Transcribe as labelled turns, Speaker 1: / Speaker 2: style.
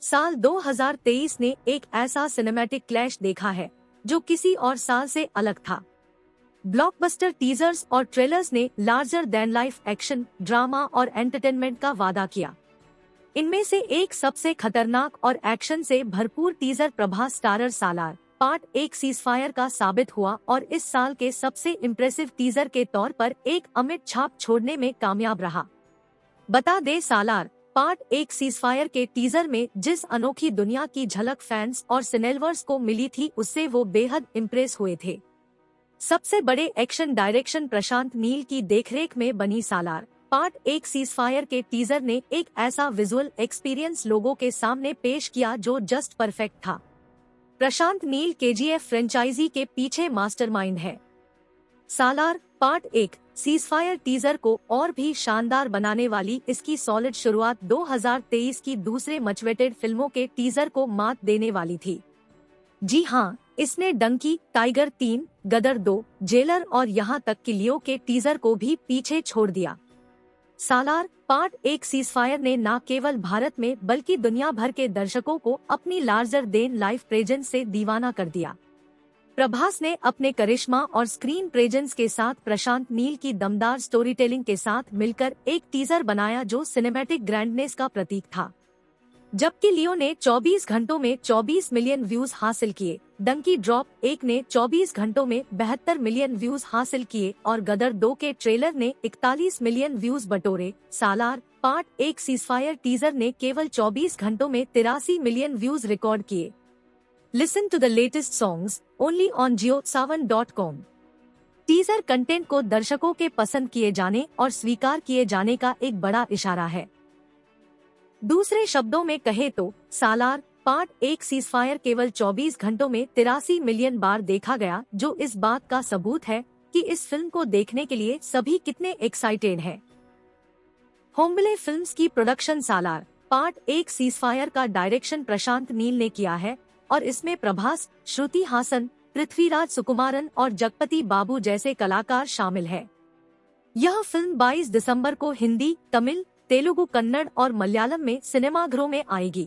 Speaker 1: साल 2023 ने एक ऐसा सिनेमैटिक क्लैश देखा है जो किसी और साल से अलग था। ब्लॉकबस्टर टीजर्स और ट्रेलर्स ने larger than life action, drama और एंटरटेनमेंट का वादा किया। इनमें से एक सबसे खतरनाक और एक्शन से भरपूर टीजर प्रभास स्टारर सालार पार्ट 1 सीजफायर का साबित हुआ और इस साल के सबसे इम्प्रेसिव टीजर के तौर पर एक अमिट छाप छोड़ने में कामयाब रहा। बता दे, सालार पार्ट 1 सीजफायर के टीजर में जिस अनोखी दुनिया की झलक फैंस और सिनेलवर्स को मिली थी उससे वो बेहद इम्प्रेस हुए थे। सबसे बड़े एक्शन डायरेक्शन प्रशांत नील की देखरेख में बनी सालार पार्ट 1 सीजफायर के टीजर ने एक ऐसा विजुअल एक्सपीरियंस लोगों के सामने पेश किया जो जस्ट परफेक्ट था। प्रशांत नील केजीएफ फ्रेंचाइजी के पीछे मास्टरमाइंड है। सालार पार्ट 1 सीजफायर टीजर को और भी शानदार बनाने वाली इसकी सॉलिड शुरुआत 2023 की दूसरे मचवेटेड फिल्मों के टीजर को मात देने वाली थी। जी हां, इसने डंकी, टाइगर 3, गदर 2, जेलर और यहां तक कि लियो के टीजर को भी पीछे छोड़ दिया। सालार पार्ट 1 सीजफायर ने न केवल भारत में बल्कि दुनिया भर के दर्शकों को अपनी लार्जर देन लाइफ प्रेजेंस से दीवाना कर दिया। प्रभास ने अपने करिश्मा और स्क्रीन प्रेजेंस के साथ प्रशांत नील की दमदार स्टोरी टेलिंग के साथ मिलकर एक टीजर बनाया जो सिनेमैटिक ग्रैंडनेस का प्रतीक था। जबकि लियो ने 24 घंटों में 24 मिलियन व्यूज हासिल किए, डंकी ड्रॉप 1 ने 24 घंटों में 72 मिलियन व्यूज हासिल किए और गदर 2 के ट्रेलर ने 41 मिलियन व्यूज बटोरे। सालार पार्ट 1 सीजफायर टीजर ने केवल 24 घंटों में 83 मिलियन व्यूज रिकॉर्ड किए। Listen to the latest songs only on JioSaavn.com। Teaser content को दर्शकों के पसंद किए जाने और स्वीकार किए जाने का एक बड़ा इशारा है। दूसरे शब्दों में कहे तो सालार पार्ट 1 सीजफायर केवल 24 घंटों में 83 मिलियन बार देखा गया, जो इस बात का सबूत है कि इस फिल्म को देखने के लिए सभी कितने एक्साइटेड हैं। होम्बले फिल्म्स की प्रोडक्शन सालार पार्ट 1 सीजफायर का डायरेक्शन प्रशांत नील ने किया है और इसमें प्रभास, श्रुति हासन, पृथ्वीराज सुकुमारन और जगपति बाबू जैसे कलाकार शामिल है। यह फिल्म 22 दिसंबर को हिंदी, तमिल, तेलुगु, कन्नड़ और मलयालम में सिनेमाघरों में आएगी।